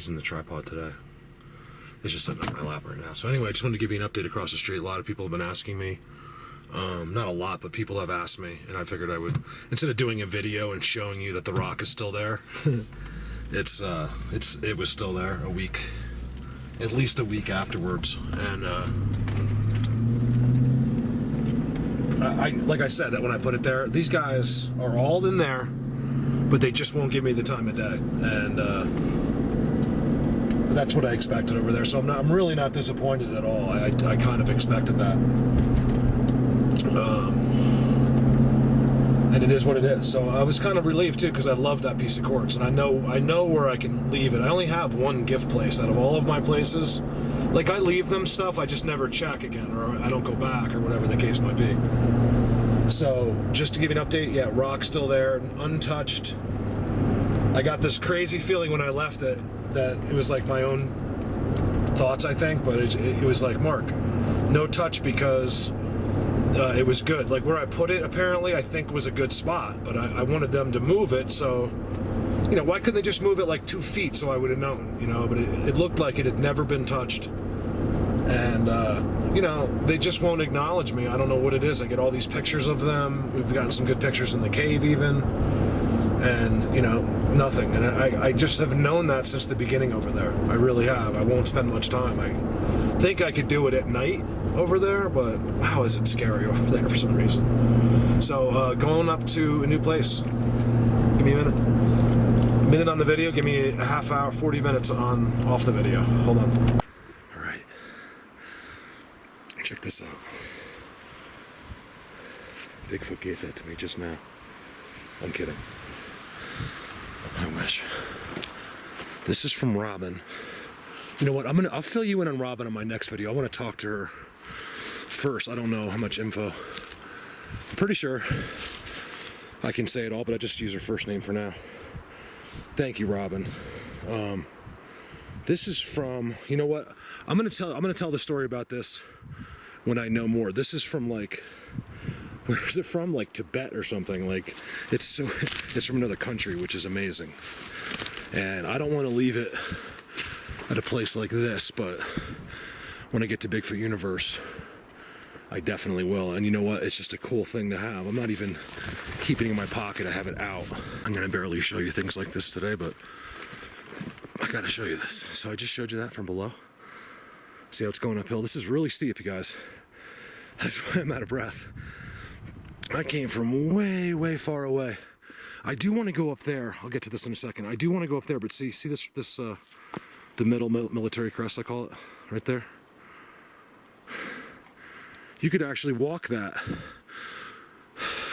using the tripod today. It's just sitting on my lap right now. So anyway, I just wanted to give you an update across the street. A lot of people have been asking me. Not a lot, but people have asked me, and I figured I would, instead of doing a video and showing you that the rock is still there, it was still there a week, at least a week afterwards. And like I said, when I put it there, these guys are all in there, but they just won't give me the time of day, and that's what I expected over there. So I'm really not disappointed at all. I kind of expected that. And it is what it is. So I was kind of relieved too, because I love that piece of quartz, and I know where I can leave it. I only have one gift place out of all of my places. Like, I leave them stuff, I just never check again, or I don't go back, or whatever the case might be. So just to give you an update, yeah, rock's still there, untouched. I got this crazy feeling when I left that it was like my own thoughts, I think, but it was like, Mark, no touch, because it was good. Like, where I put it, apparently, I think was a good spot, but I wanted them to move it, so, you know, why couldn't they just move it like 2 feet so I would have known, you know? But it looked like it had never been touched. And, you know, they just won't acknowledge me. I don't know what it is. I get all these pictures of them. We've gotten some good pictures in the cave even. And, you know, nothing. And I just have known that since the beginning over there. I really have. I won't spend much time. I think I could do it at night over there, but wow, is it scary over there for some reason. So going up to a new place. Give me a minute on the video, give me a half hour, 40 minutes off the video. Hold on. All right, check this out. Bigfoot gave that to me just now. I'm kidding. I wish. This is from Robin. You know what, I'll fill you in on Robin on my next video. I want to talk to her first. I don't know how much info. I'm pretty sure I can say it all, but I just use her first name for now. Thank you, Robin. This is from, you know what? I'm gonna tell the story about this when I know more. This is from, like, where is it from? Like Tibet or something. Like, it's from another country, which is amazing. And I don't want to leave it at a place like this, but when I get to Bigfoot Universe, I definitely will. And you know what? It's just a cool thing to have. I'm not even keeping it in my pocket. I have it out. I'm gonna barely show you things like this today, but I gotta show you this. So I just showed you that from below. See how it's going uphill? This is really steep, you guys. That's why I'm out of breath. I came from way, way far away. I do want to go up there. I'll get to this in a second. I do want to go up there, but see this the middle military crest, I call it, right there. You could actually walk that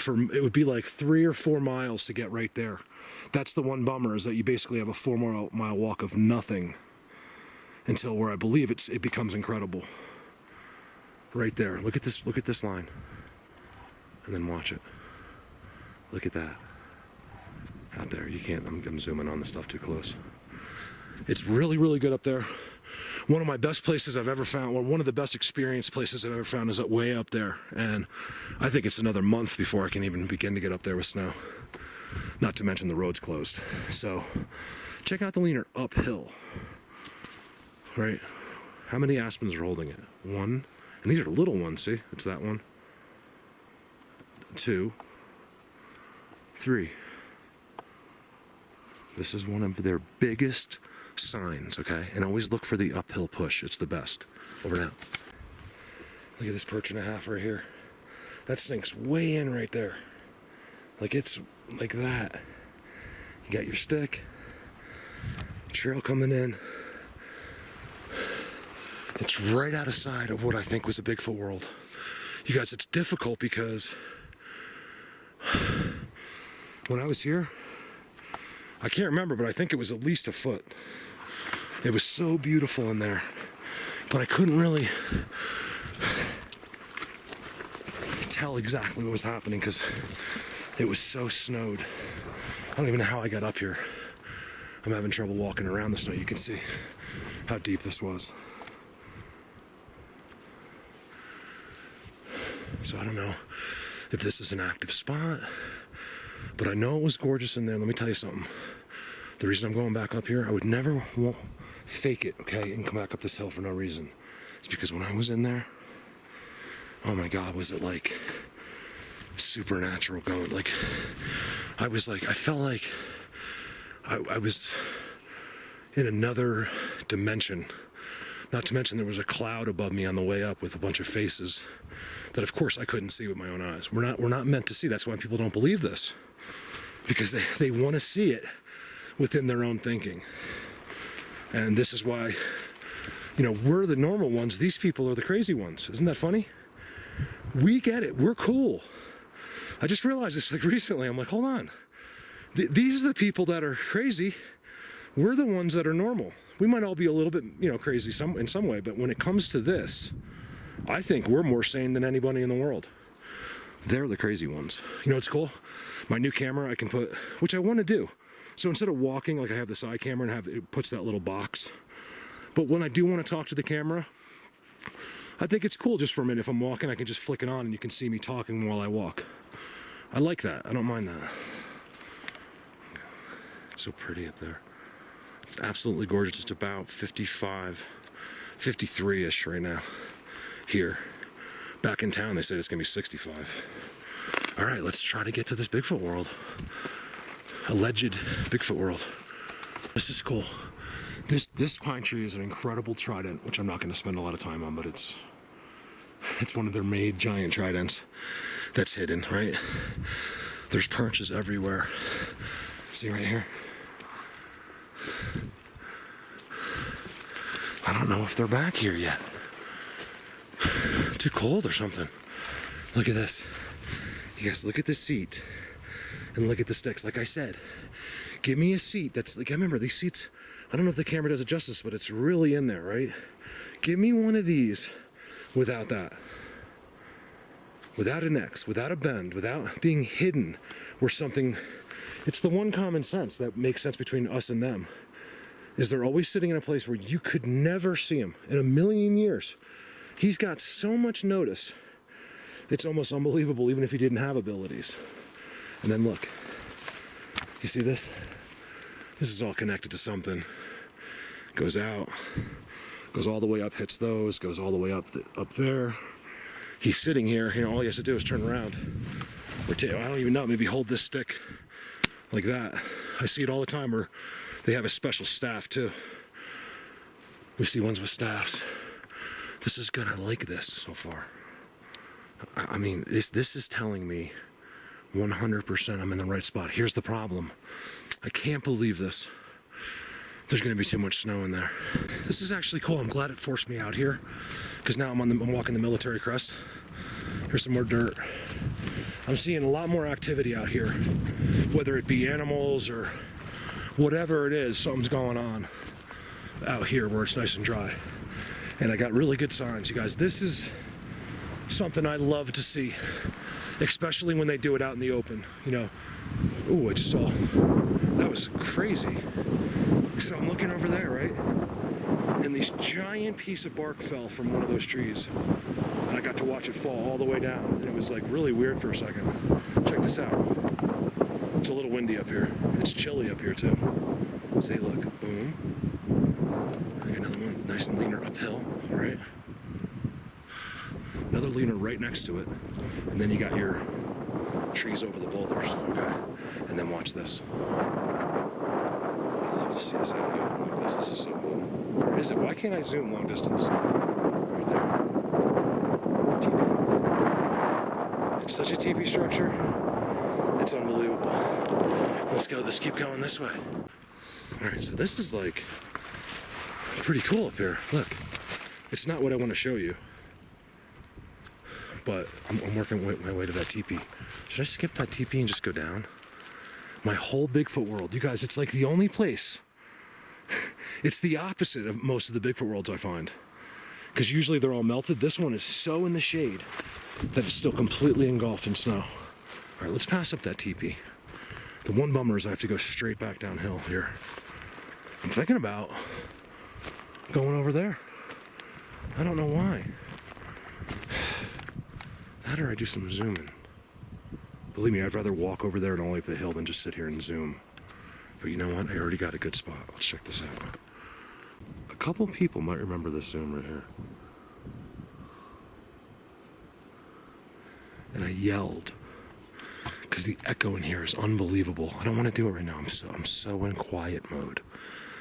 it would be like 3 or 4 miles to get right there. That's the one bummer, is that you basically have a 4-mile walk of nothing until where I believe it becomes incredible. Right there. Look at this line. And then watch it. Look at that. Out there. You can't, I'm zooming on the stuff too close. It's really, really good up there. One of my best places I've ever found, or one of the best experience places I've ever found, is way up there. And I think it's another month before I can even begin to get up there with snow. Not to mention the road's closed. So check out the leaner uphill. Right? How many aspens are holding it? 1. And these are little ones, see? It's that one. 2. 3. This is one of their biggest signs, okay? And always look for the uphill push. It's the best. Over now. Look at this perch and a half right here. That sinks way in right there. Like, it's like that. You got your stick. Trail coming in. It's right out of sight of what I think was a Bigfoot world. You guys, it's difficult because when I was here, I can't remember, but I think it was at least a foot. It was so beautiful in there, but I couldn't really tell exactly what was happening because it was so snowed. I don't even know how I got up here. I'm having trouble walking around the snow. You can see how deep this was. So I don't know if this is an active spot, but I know it was gorgeous in there. Let me tell you something. The reason I'm going back up here, I would never fake it, okay, and come back up this hill for no reason. It's because when I was in there, oh my God, was it like supernatural going? Like, I felt like I was in another dimension. Not to mention there was a cloud above me on the way up with a bunch of faces that of course I couldn't see with my own eyes. We're not meant to see. That's why people don't believe this. Because they want to see it within their own thinking. And this is why, you know, we're the normal ones. These people are the crazy ones. Isn't that funny? We get it. We're cool. I just realized this like recently. I'm like, hold on. These are the people that are crazy. We're the ones that are normal. We might all be a little bit, you know, crazy in some way, but when it comes to this, I think we're more sane than anybody in the world. They're the crazy ones. You know what's cool? My new camera I can put, which I want to do. So instead of walking, like I have the side camera and it puts that little box. But when I do want to talk to the camera, I think it's cool just for a minute. If I'm walking, I can just flick it on and you can see me talking while I walk. I like that. I don't mind that. It's so pretty up there. It's absolutely gorgeous. It's about 55, 53-ish right now here. Back in town, they said it's going to be 65. All right, let's try to get to this Bigfoot world. Alleged Bigfoot world. This is cool. This pine tree is an incredible trident, which I'm not going to spend a lot of time on, but it's one of their made giant tridents that's hidden, right? There's perches everywhere. See right here? I don't know if they're back here yet. Too cold or something. Look at this. You guys look at the seat and look at the sticks. Like I said, give me a seat that's like, I remember these seats, I don't know if the camera does it justice, but it's really in there, right? Give me one of these without that. Without an X, without a bend, without being hidden where something, it's the one common sense that makes sense between us and them, is they're always sitting in a place where you could never see him in a million years. He's got so much notice. It's almost unbelievable, even if he didn't have abilities. And then look, you see this? This is all connected to something. Goes out, goes all the way up, hits those, goes all the way up there. He's sitting here, you know, all he has to do is turn around. Or I don't even know, maybe hold this stick like that. I see it all the time where they have a special staff too. We see ones with staffs. This is good. I like this so far. I mean, this is telling me 100% I'm in the right spot. Here's the problem. I can't believe this. There's going to be too much snow in there. This is actually cool. I'm glad it forced me out here because now I'm walking the military crest. Here's some more dirt. I'm seeing a lot more activity out here, whether it be animals or whatever it is, something's going on out here where it's nice and dry. And I got really good signs, you guys. This is something I love to see, especially when they do it out in the open, you know. Ooh, I just saw, that was crazy. So I'm looking over there, right? And this giant piece of bark fell from one of those trees. And I got to watch it fall all the way down. And it was like really weird for a second. Check this out. It's a little windy up here. It's chilly up here too. See, look, boom. Another one, nice and leaner uphill, right? Another leaner right next to it. And then you got your trees over the boulders, okay? And then watch this. I love to see this out in the open like this. This is so cool. Where is it? Why can't I zoom long distance? Right there. Teepee. It's such a teepee structure. It's unbelievable. Let's go. Let's keep going this way. All right, so this is like pretty cool up here. Look, it's not what I want to show you, but I'm working my way to that teepee. Should I skip that teepee and just go down? My whole Bigfoot world, you guys, it's like the only place. It's the opposite of most of the Bigfoot worlds I find, because usually they're all melted. This one is so in the shade that it's still completely engulfed in snow. All right, let's pass up that teepee. The one bummer is I have to go straight back downhill here. I'm thinking about going over there. I don't know why. That or I do some zooming. Believe me, I'd rather walk over there and all the way up the hill than just sit here and zoom. But you know what? I already got a good spot. Let's check this out. couple people might remember this zoom right here. And I yelled because the echo in here is unbelievable. I don't want to do it right now. I'm so in quiet mode.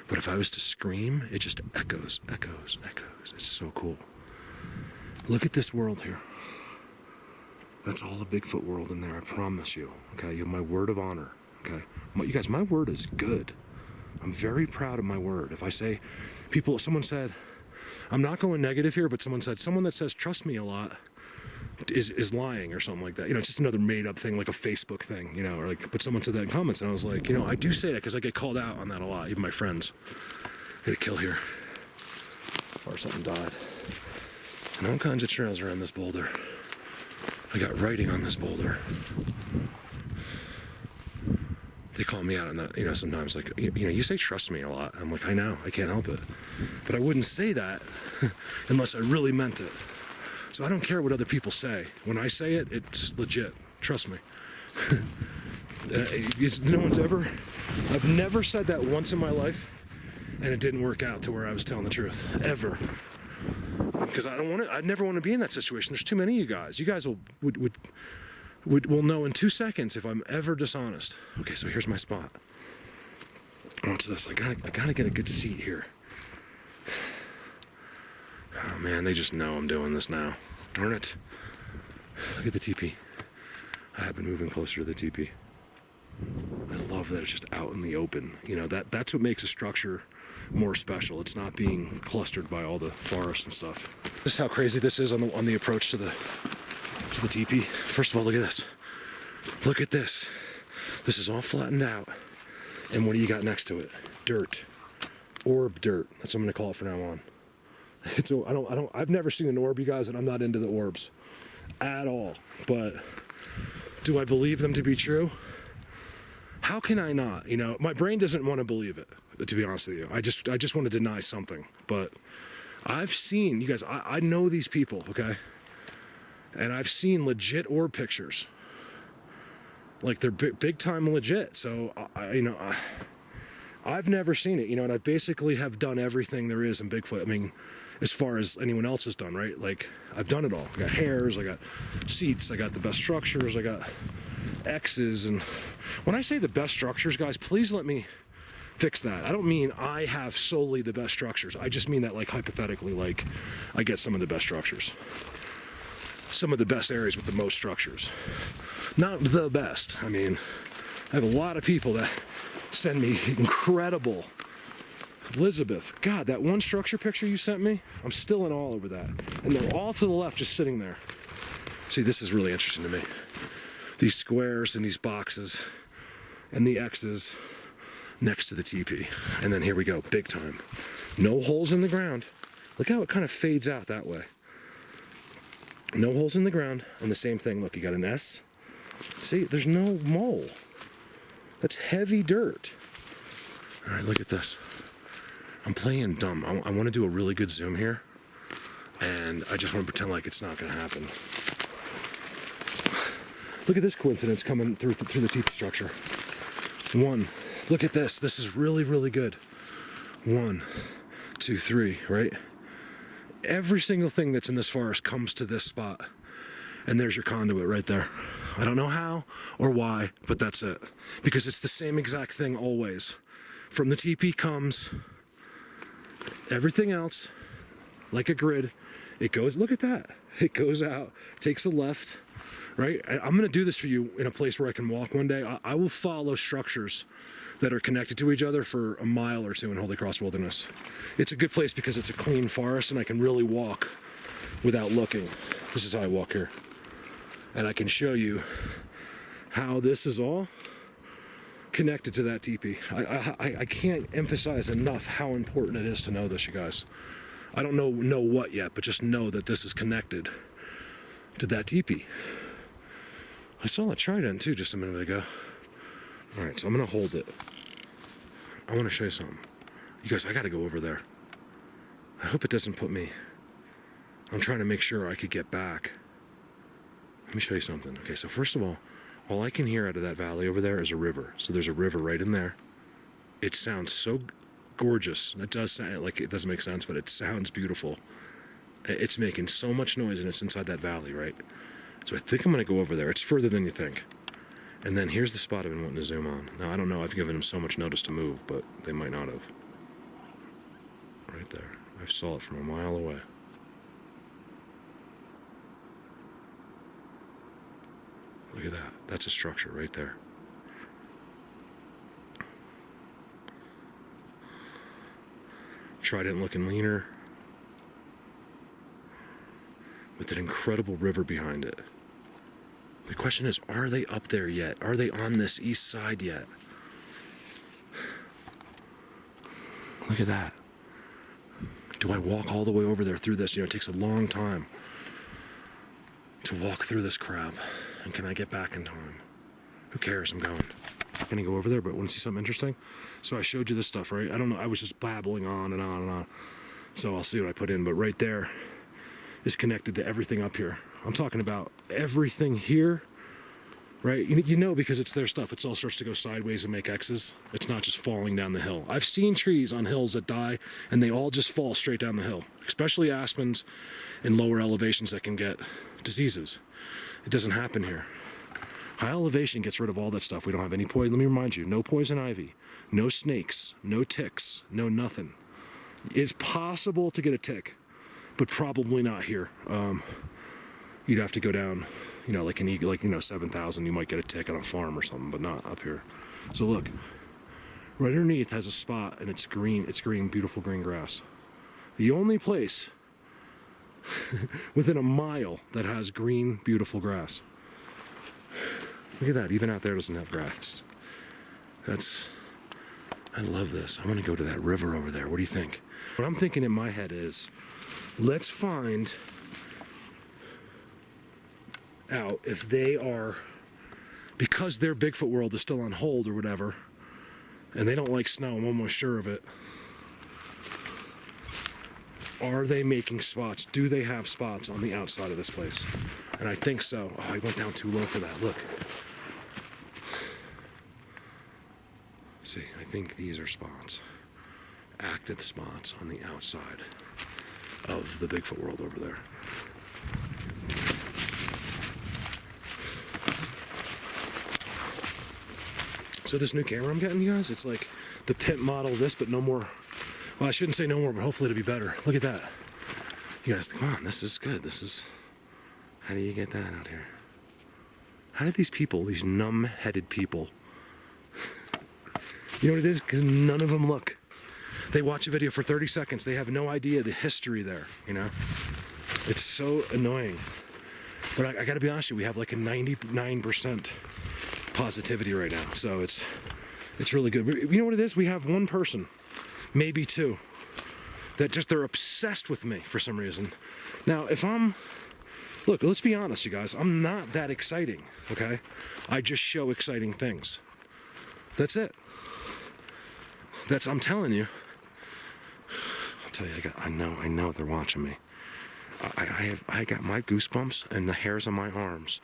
But if I was to scream, it just echoes, echoes, echoes. It's so cool. Look at this world here. That's all a Bigfoot world in there, I promise you. Okay, you have my word of honor. Okay, you guys, my word is good. I'm very proud of my word. If I say, someone said, I'm not going negative here, but someone said, someone that says trust me a lot is lying or something like that. You know, it's just another made up thing, like a Facebook thing, you know, or like, but someone said that in comments, and I was like, you know, I do say that because I get called out on that a lot, even my friends. Hit a kill here. Or something died. And all kinds of trails around this boulder. I got writing on this boulder. They call me out on that, you know, sometimes, like, you know, you say trust me a lot. I'm like, I know, I can't help it. But I wouldn't say that unless I really meant it. So I don't care what other people say. When I say it, it's legit. Trust me. I've never said that once in my life, and it didn't work out to where I was telling the truth, ever. Because I'd never want to be in that situation. There's too many of you guys. You guys will know in 2 seconds if I'm ever dishonest. Okay, so here's my spot. Watch this. I gotta get a good seat here. Oh man, they just know I'm doing this now. Darn it. Look at the teepee. I have been moving closer to the teepee. I love that it's just out in the open. You know, that's what makes a structure more special. It's not being clustered by all the forest and stuff. This is how crazy this is on the approach to the teepee. First of all, look at this. Look at this. This is all flattened out. And what do you got next to it? Dirt. Orb dirt. That's what I'm gonna call it from now on. I've never seen an orb, you guys, and I'm not into the orbs at all. But do I believe them to be true? How can I not? You know, my brain doesn't want to believe it, to be honest with you. I just want to deny something. But I've seen, you guys, I know these people, okay? And I've seen legit orb pictures. Like, they're big time legit. So, I've never seen it, you know, and I basically have done everything there is in Bigfoot. I mean, as far as anyone else has done, right? Like, I've done it all. I got hairs, I got seats, I got the best structures, I got X's. And when I say the best structures, guys, please let me fix that. I don't mean I have solely the best structures. I just mean that, like, hypothetically, like, I get some of the best structures. Some of the best areas with the most structures. Not the best. I mean, I have a lot of people that send me incredible. Elizabeth, God, that one structure picture you sent me, I'm still in awe over that. And they're all to the left, just sitting there. See, this is really interesting to me. These squares and these boxes and the X's next to the teepee. And then here we go, big time. No holes in the ground. Look how it kind of fades out that way. No holes in the ground, and the same thing. Look, you got an S. See, there's no mole. That's heavy dirt. All right, look at this. I'm playing dumb. I want to do a really good zoom here, and I just want to pretend like it's not going to happen. Look at this coincidence coming through the teepee structure. One. Look at this. This is really, really good. 1, 2, 3, right? Every single thing that's in this forest comes to this spot. And there's your conduit right there. I don't know how or why, but that's it. Because it's the same exact thing always. From the teepee comes everything else, like a grid. It goes, look at that. It goes out, takes a left, right? I'm gonna do this for you in a place where I can walk one day. I will follow structures that are connected to each other for a mile or two in Holy Cross Wilderness. It's a good place because it's a clean forest and I can really walk without looking. This is how I walk here. And I can show you how this is all connected to that teepee. I can't emphasize enough how important it is to know this, you guys. I don't know what yet, but just know that this is connected to that teepee. I saw a trident too just a minute ago. All right, so I'm gonna hold it. I wanna show you something. You guys, I gotta go over there. I hope it doesn't put me. I'm trying to make sure I could get back. Let me show you something. Okay, so first of all I can hear out of that valley over there is a river. So there's a river right in there. It sounds so gorgeous. It does sound like, it doesn't make sense, but it sounds beautiful. It's making so much noise, and it's inside that valley, right? So I think I'm going to go over there. It's further than you think. And then here's the spot I've been wanting to zoom on. Now, I don't know. I've given them so much notice to move, but they might not have. Right there. I saw it from a mile away. Look at that. That's a structure right there. Trident looking leaner, with an incredible river behind it. The question is, are they up there yet? Are they on this east side yet? Look at that. Do I walk all the way over there through this? You know, it takes a long time to walk through this crap. And can I get back in time? Who cares? I'm going. I'm gonna go over there, but want to see something interesting? So I showed you this stuff, right? I don't know. I was just babbling on and on and on. So I'll see what I put in. But right there is connected to everything up here. I'm talking about everything here, right? You know, because it's their stuff. It all starts to go sideways and make X's. It's not just falling down the hill. I've seen trees on hills that die, and they all just fall straight down the hill, especially aspens in lower elevations that can get diseases. It doesn't happen here. High elevation gets rid of all that stuff. We don't have any poison. Let me remind you, no poison ivy, no snakes, no ticks, no nothing. It's possible to get a tick, but probably not here. You'd have to go down, you know, like 7,000, you might get a tick on a farm or something, but not up here. So look, right underneath has a spot, and it's green, beautiful green grass. The only place within a mile that has green, beautiful grass. Look at that, even out there doesn't have grass. I love this. I want to go to that river over there. What do you think? What I'm thinking in my head is, let's find out if they are, because their Bigfoot World is still on hold or whatever, and they don't like snow, I'm almost sure of it. Are they making spots? Do they have spots on the outside of this place? And I think so. Oh, I went down too low for that. Look. See, I think these are spots. Active spots on the outside of the Bigfoot World over there. So this new camera I'm getting, you guys, it's like the pimp model of this, but no more. Well, I shouldn't say no more, but hopefully it'll be better. Look at that. You guys, come on, this is good. How do you get that out here? How did these people, these numb-headed people, you know what it is? Because none of them look. They watch a video for 30 seconds. They have no idea the history there, you know? It's so annoying. But I gotta be honest with you, we have like a 99% positivity right now. So it's really good. You know what it is? We have one person, maybe two, that just, they're obsessed with me for some reason. Now, look, let's be honest, you guys. I'm not that exciting, okay? I just show exciting things. That's it. I'm telling you. I'll tell you, I know they're watching me. I got my goosebumps, and the hairs on my arms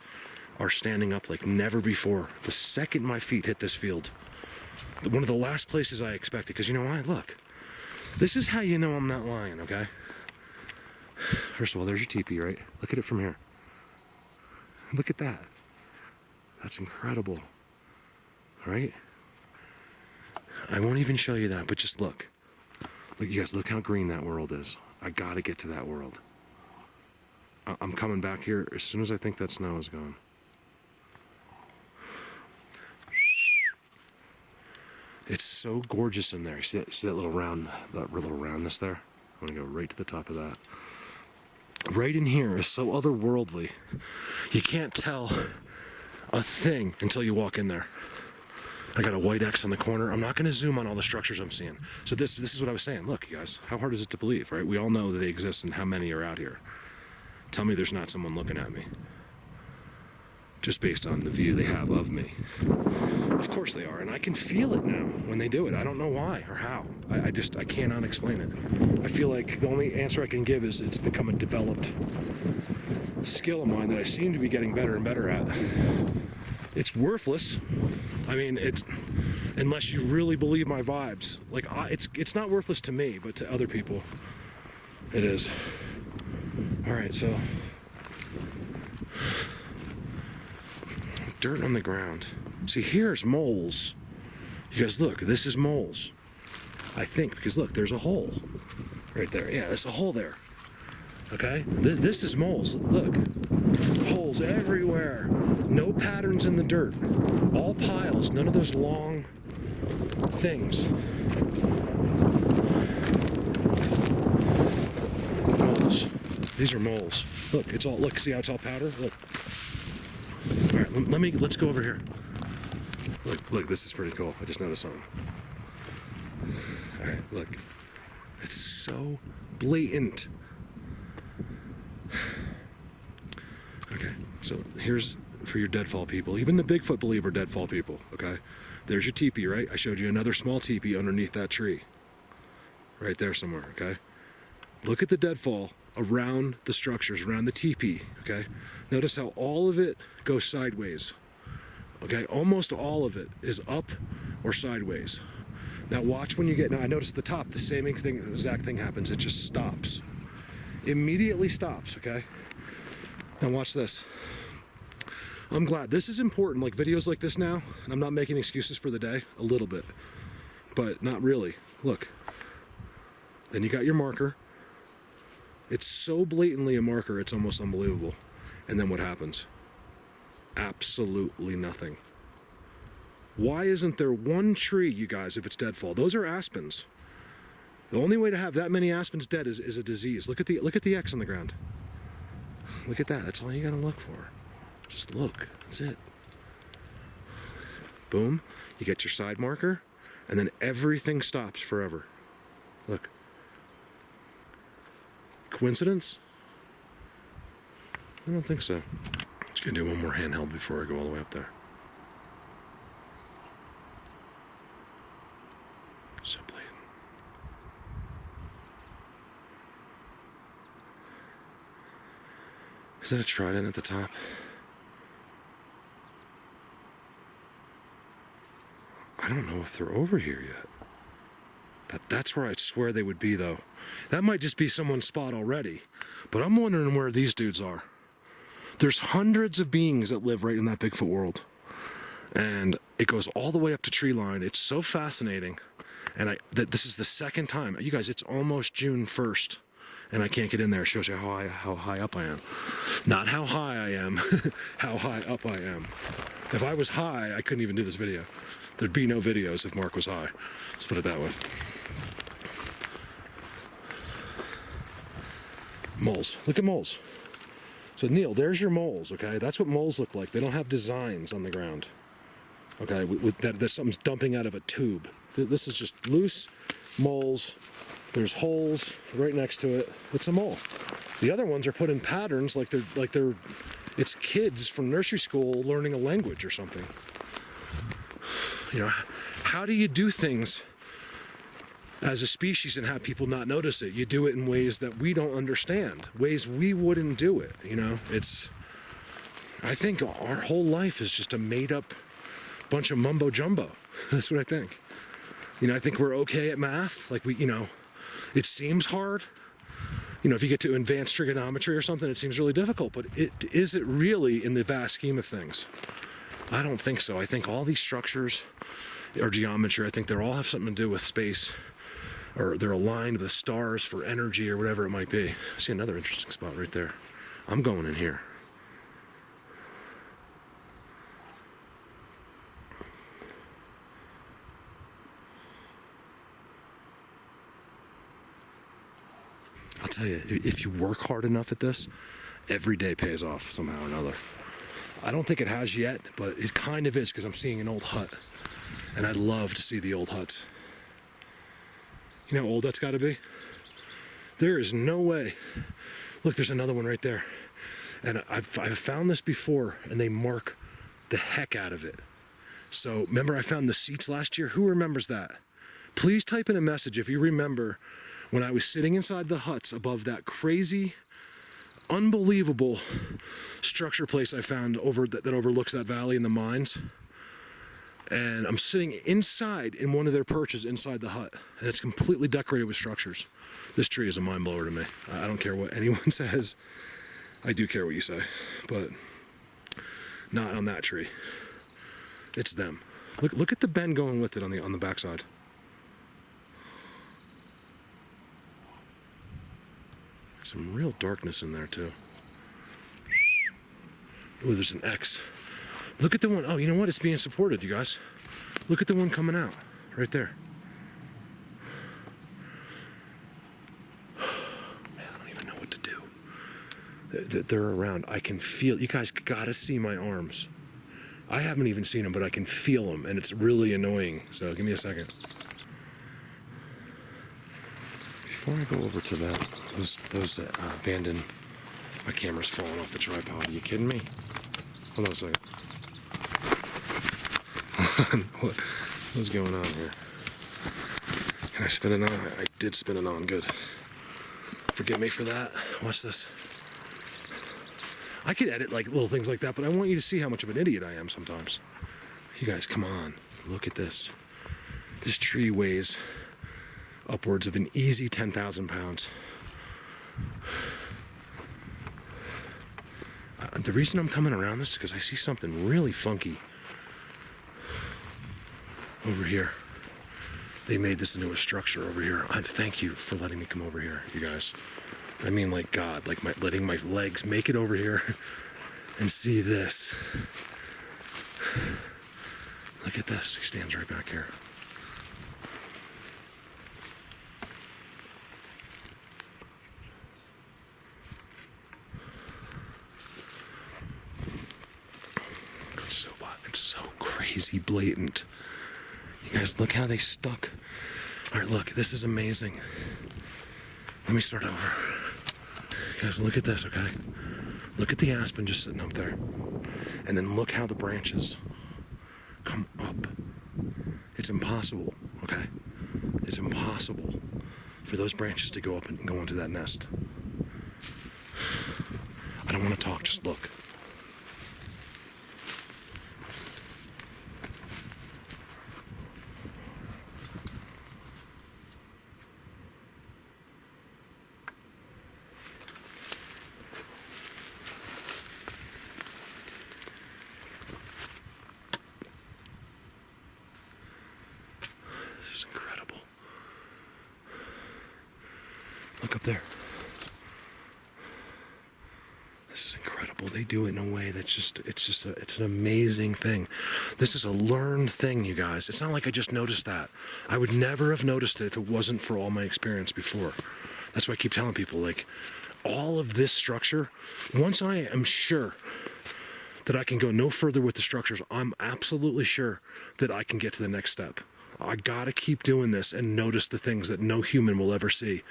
are standing up like never before. The second my feet hit this field, one of the last places I expected, because you know why? Look, this is how you know I'm not lying, okay? First of all, there's your teepee, right? Look at it from here. Look at that. That's incredible, right? I won't even show you that, but just look. Look, you guys, look how green that world is. I gotta get to that world. I'm coming back here as soon as I think that snow is gone. It's so gorgeous in there. See that little roundness there? I'm gonna go right to the top of that. Right in here is so otherworldly. You can't tell a thing until you walk in there. I got a white X on the corner. I'm not going to zoom on all the structures I'm seeing. So this is what I was saying. Look, you guys, how hard is it to believe, right? We all know that they exist and how many are out here. Tell me there's not someone looking at me. Just based on the view they have of me. Of course they are, and I can feel it now when they do it. I don't know why or how. I cannot explain it. I feel like the only answer I can give is it's become a developed skill of mine that I seem to be getting better and better at. It's worthless. I mean, it's, unless you really believe my vibes. Like, it's not worthless to me, but to other people, it is. All right, so dirt on the ground. See, here's moles. You guys look, this is moles. I think, because look, there's a hole right there. Yeah, there's a hole there. Okay, this is moles. Look, holes everywhere. No patterns in the dirt. All piles. None of those long things. Moles. These are moles. Look, it's all. Look, see how it's all powder. Look. All right, let's go over here. Look, this is pretty cool. I just noticed something. All right, look. It's so blatant. Okay, so here's for your deadfall people. Even the Bigfoot believer deadfall people, okay? There's your teepee, right? I showed you another small teepee underneath that tree. Right there somewhere, okay? Look at the deadfall around the structures, around the teepee, okay? Notice how all of it goes sideways, okay? Almost all of it is up or sideways. Now watch when you get, now I noticed at the top, the same exact thing happens. It just stops. Immediately stops, okay? Now watch this. I'm glad. This is important, like videos like this now, and I'm not making excuses for the day, a little bit, but not really. Look. Then you got your marker. It's so blatantly a marker, it's almost unbelievable. And then what happens? Absolutely nothing. Why isn't there one tree, you guys, if it's deadfall? Those are aspens. The only way to have that many aspens dead is a disease. Look at the X on the ground. Look at that. That's all you gotta look for. Just look. That's it. Boom. You get your side marker, and then everything stops forever. Look. Coincidence? I don't think so. Just gonna do one more handheld before I go all the way up there. So blatant. Is that a trident at the top? I don't know if they're over here yet. That's where I swear they would be, though. That might just be someone's spot already, but I'm wondering where these dudes are. There's hundreds of beings that live right in that Bigfoot world, and it goes all the way up to tree line. It's so fascinating, and this is the second time. You guys, it's almost June 1st. And I can't get in there. It shows you how high up I am. Not how high I am, how high up I am. If I was high, I couldn't even do this video. There'd be no videos if Mark was high. Let's put it that way. Moles. Look at moles. So Neil, there's your moles, okay? That's what moles look like. They don't have designs on the ground. Okay, that something's dumping out of a tube. This is just loose moles. There's holes right next to it. It's a mole. The other ones are put in patterns like they're it's kids from nursery school learning a language or something. You know, how do you do things as a species and have people not notice it? You do it in ways that we don't understand, ways we wouldn't do it, you know? I think our whole life is just a made up bunch of mumbo jumbo. That's what I think. You know, I think we're okay at math, like it seems hard. You know, if you get to advanced trigonometry or something, it seems really difficult, but is it really in the vast scheme of things? I don't think so. I think all these structures or geometry, I think they all have something to do with space, or they're aligned with stars for energy or whatever it might be. I see another interesting spot right there. I'm going in here. I'll tell you, if you work hard enough at this, every day pays off somehow or another. I don't think it has yet, but it kind of is, because I'm seeing an old hut, and I'd love to see the old huts. You know how old that's got to be? There is no way. Look, there's another one right there. And I've found this before, and they mark the heck out of it. So remember I found the seats last year? Who remembers that? Please type in a message if you remember when I was sitting inside the huts above that crazy unbelievable structure place I found over that overlooks that valley in the mines. And I'm sitting inside in one of their perches inside the hut, and it's completely decorated with structures. This tree is a mind blower to me. I don't care what anyone says. I do care what you say, but not on that tree. It's them. Look at the bend going with it on the backside. Some real darkness in there too. Ooh, there's an X. Look at the one. Oh, you know what? It's being supported, you guys. Look at the one coming out right there. Man, I don't even know what to do. They're around. I can feel. You guys gotta see my arms. I haven't even seen them, but I can feel them, and it's really annoying. So give me a second. Before I go over to those abandoned. My camera's falling off the tripod. Are you kidding me? Hold on a second. What's going on here? Can I spin it on? I did spin it on. Good. Forgive me for that. Watch this. I could edit like little things like that, but I want you to see how much of an idiot I am sometimes. You guys, come on. Look at this. This tree weighs upwards of an easy 10,000 pounds. The reason I'm coming around this is because I see something really funky over here. They made this into a structure over here. I thank you for letting me come over here, you guys. I mean, like God, like letting my legs make it over here and see this. Look at this. He stands right back here. It's so crazy blatant. You guys, look how they stuck. All right, look, this is amazing. Let me start over. Guys, look at this, okay? Look at the aspen just sitting up there. And then look how the branches come up. It's impossible, okay? It's impossible for those branches to go up and go into that nest. I don't want to talk, just look. This is incredible. Look up there. This is incredible. They do it in a way that's it's an amazing thing. This is a learned thing, you guys. It's not like I just noticed that. I would never have noticed it if it wasn't for all my experience before. That's why I keep telling people, like, all of this structure, once I am sure that I can go no further with the structures, I'm absolutely sure that I can get to the next step. I gotta keep doing this and notice the things that no human will ever see,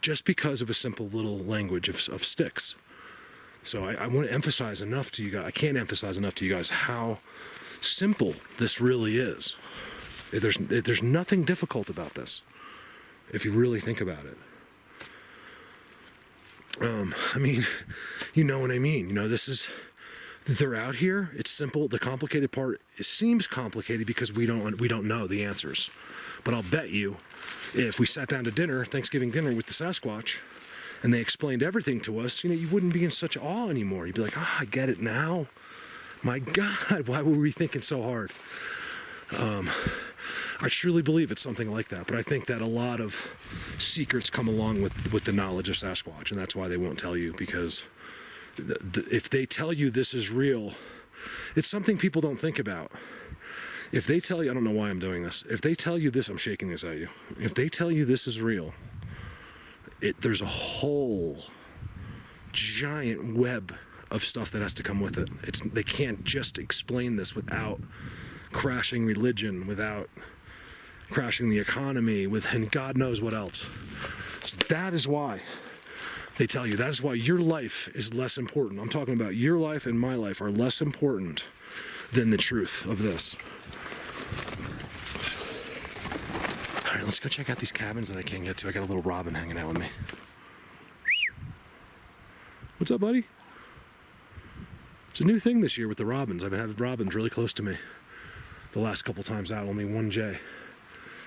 just because of a simple little language of sticks. So I want to emphasize enough to you guys. I can't emphasize enough to you guys how simple this really is. There's nothing difficult about this, if you really think about it. I mean, you know what I mean. You know, they're out here. It's simple. The complicated part, it seems complicated because we don't know the answers. But I'll bet you, if we sat down to dinner, Thanksgiving dinner with the Sasquatch, and they explained everything to us, you know, you wouldn't be in such awe anymore. You'd be like, I get it now. My God, why were we thinking so hard? I truly believe it's something like that, but I think that a lot of secrets come along with the knowledge of Sasquatch, and that's why they won't tell you, because if they tell you this is real, it's something people don't think about. If they tell you, I don't know why I'm doing this. If they tell you this, I'm shaking this at you. If they tell you this is real, there's a whole giant web of stuff that has to come with it. They can't just explain this without crashing religion, without crashing the economy, and God knows what else. So that is why they tell you. That is why your life is less important. I'm talking about your life and my life are less important than the truth of this. All right, let's go check out these cabins that I can't get to. I got a little robin hanging out with me. What's up, buddy? It's a new thing this year with the robins. I've been having robins really close to me. The last couple times out, only one jay.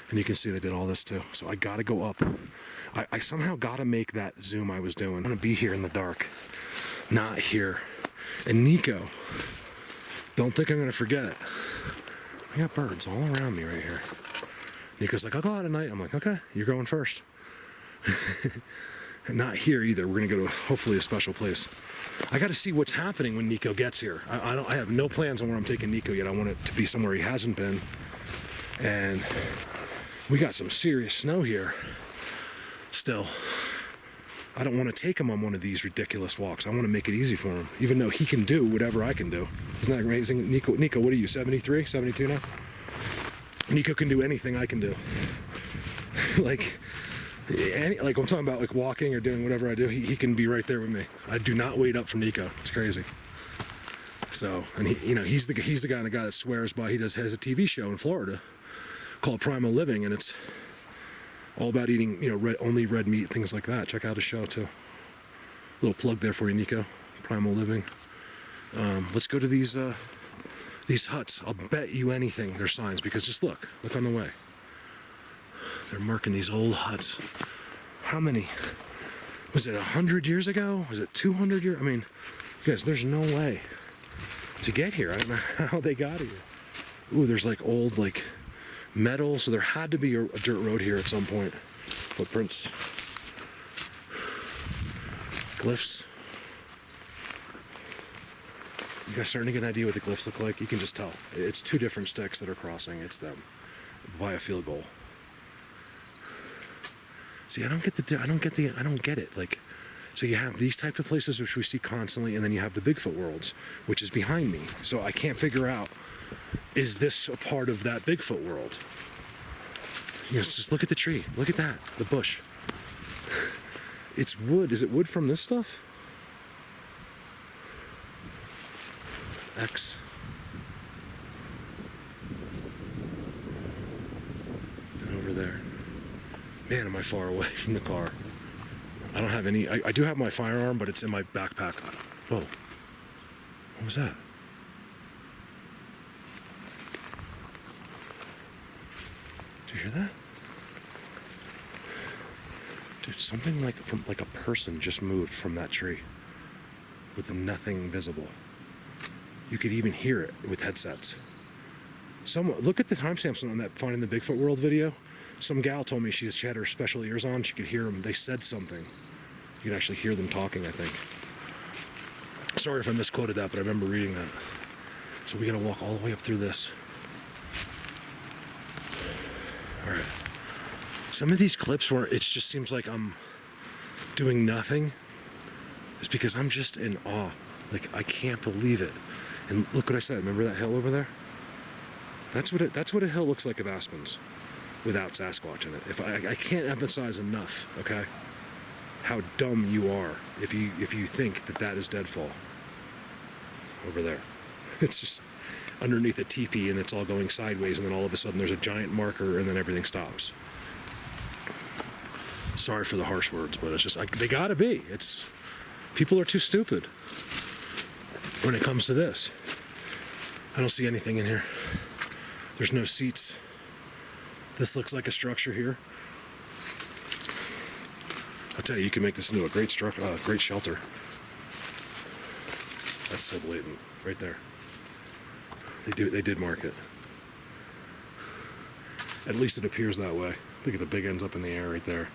And you can see they did all this too. So I gotta go up. I somehow gotta make that zoom I was doing. I'm gonna be here in the dark, not here. And Nico, don't think I'm gonna forget. I got birds all around me right here. Nico's like, I'll go out at night. I'm like, okay, you're going first. And not here either. We're gonna go to hopefully a special place. I got to see what's happening when Nico gets here. I have no plans on where I'm taking Nico yet. I want it to be somewhere he hasn't been. And we got some serious snow here still. I don't want to take him on one of these ridiculous walks. I want to make it easy for him, even though he can do whatever I can do. Isn't that amazing? Nico, what are you, 73, 72 now? Nico can do anything I can do. like I'm talking about, like walking or doing whatever I do, he can be right there with me. I do not wait up for Nico. It's crazy. So, and he's the guy that swears by. He has a TV show in Florida called Primal Living, and it's all about eating, only red meat, things like that. Check out his show too. Little plug there for you, Nico. Primal Living. Let's go to these huts. I'll bet you anything they're signs, because just look on the way. They're marking these old huts. How many? Was it 100 years ago? Was it 200 years? I mean, guys, there's no way to get here. I don't know how they got here. Ooh, there's like old metal, so there had to be a dirt road here at some point. Footprints. Glyphs. You guys starting to get an idea what the glyphs look like? You can just tell. It's two different sticks that are crossing. It's them via field goal. See, I don't get it. So you have these types of places which we see constantly, and then you have the Bigfoot worlds, which is behind me. So I can't figure out, is this a part of that Bigfoot world? Just look at the tree. Look at that, the bush. It's wood. Is it wood from this stuff? X. And over there. Man, am I far away from the car. I don't have any. I do have my firearm, but it's in my backpack. Whoa. What was that? Did you hear that? Dude, something like a person just moved from that tree with nothing visible. You could even hear it with headsets. Look at the timestamps on that Finding the Bigfoot World video. Some gal told me she had her special ears on. She could hear them. They said something. You could actually hear them talking, I think. Sorry if I misquoted that, but I remember reading that. So we gotta walk all the way up through this. All right. Some of these clips where it just seems like I'm doing nothing is because I'm just in awe. I can't believe it. And look what I said. Remember that hill over there? That's what a hill looks like of aspens without Sasquatch in it. I can't emphasize enough, okay, how dumb you are if you think that is deadfall over there. It's just underneath a teepee, and it's all going sideways, and then all of a sudden there's a giant marker, and then everything stops. Sorry for the harsh words, but it's just they gotta be. People are too stupid when it comes to this. I don't see anything in here. There's no seats. This looks like a structure here. I'll tell you, you can make this into a great shelter. That's so blatant, right there. They did mark it. At least it appears that way. Look at the big ends up in the air right there.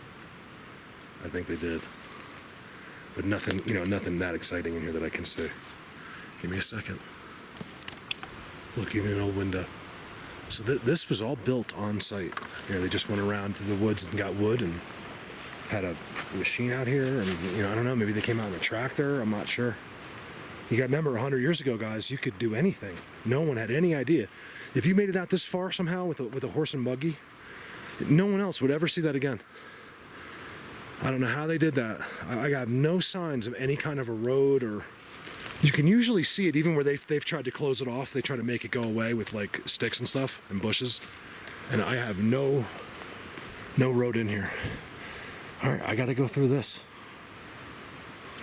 I think they did. But nothing that exciting in here that I can see. Give me a second. Look, even an old window. So this was all built on site. They just went around to the woods and got wood and had a machine out here. And, I don't know, maybe they came out in a tractor. I'm not sure. You got to remember, 100 years ago, guys, you could do anything. No one had any idea. If you made it out this far somehow with a horse and buggy, no one else would ever see that again. I don't know how they did that. I got no signs of any kind of a road, or you can usually see it even where they've tried to close it off. They try to make it go away with sticks and stuff and bushes. And I have no road in here. All right, I got to go through this.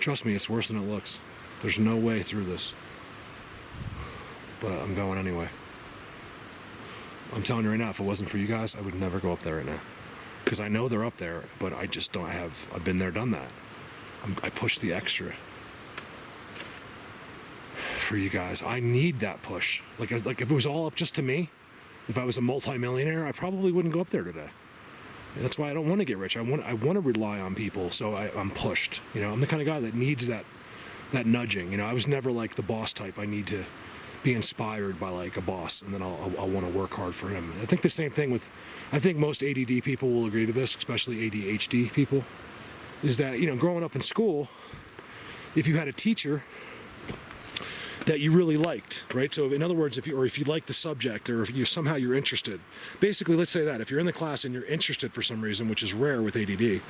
Trust me, it's worse than it looks. There's no way through this. But I'm going anyway. I'm telling you right now, if it wasn't for you guys, I would never go up there right now. Because I know they're up there, but I just don't have, I've been there, done that. I push the extra for you guys. I need that push. Like if it was all up just to me, if I was a multi-millionaire, I probably wouldn't go up there today. That's why I don't want to get rich. I want to rely on people, so I'm pushed. You know, I'm the kind of guy that needs that nudging. You know, I was never like the boss type. I need to be inspired by like a boss, and then I'll want to work hard for him. I think the same thing with, I think most ADD people will agree to this, especially ADHD people, is that, you know, growing up in school, if you had a teacher that you really liked, right? So in other words, if you like the subject, or if you're interested, basically, let's say that if you're in the class and you're interested for some reason, which is rare with ADD,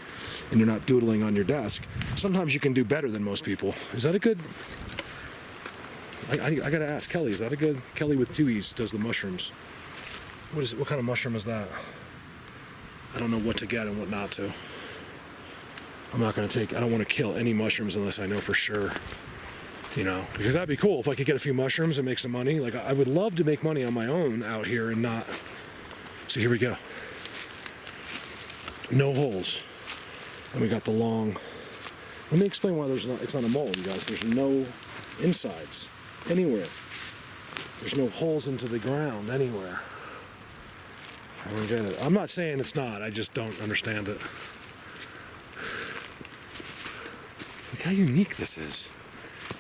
and you're not doodling on your desk, sometimes you can do better than most people. Is that a good? I gotta ask Kelly. Is that a good? Kelly with 2 E's does the mushrooms. What is it? What kind of mushroom is that? I don't know what to get and what not to. I'm not gonna take. I don't want to kill any mushrooms unless I know for sure. You know, because that'd be cool if I could get a few mushrooms and make some money. Like, I would love to make money on my own out here and not. So here we go. No holes. And we got the long. Let me explain why it's not a mole, you guys. There's no insides anywhere. There's no holes into the ground anywhere. I don't get it. I'm not saying it's not. I just don't understand it. Look how unique this is.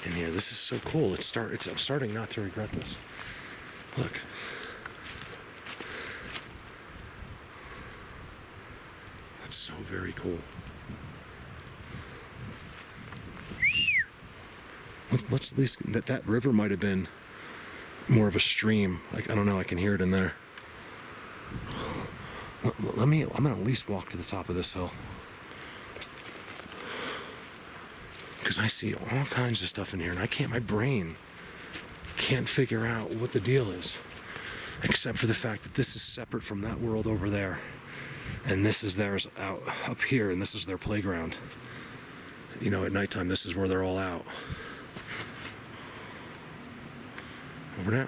In here, this is so cool. I'm starting not to regret this. Look. That's so very cool. Let's at least, that river might have been more of a stream. Like, I don't know, I can hear it in there. I'm gonna at least walk to the top of this hill. Because I see all kinds of stuff in here, and my brain can't figure out what the deal is, except for the fact that this is separate from that world over there, and this is theirs up here, and this is their playground. You know, at nighttime, this is where they're all out. Over now.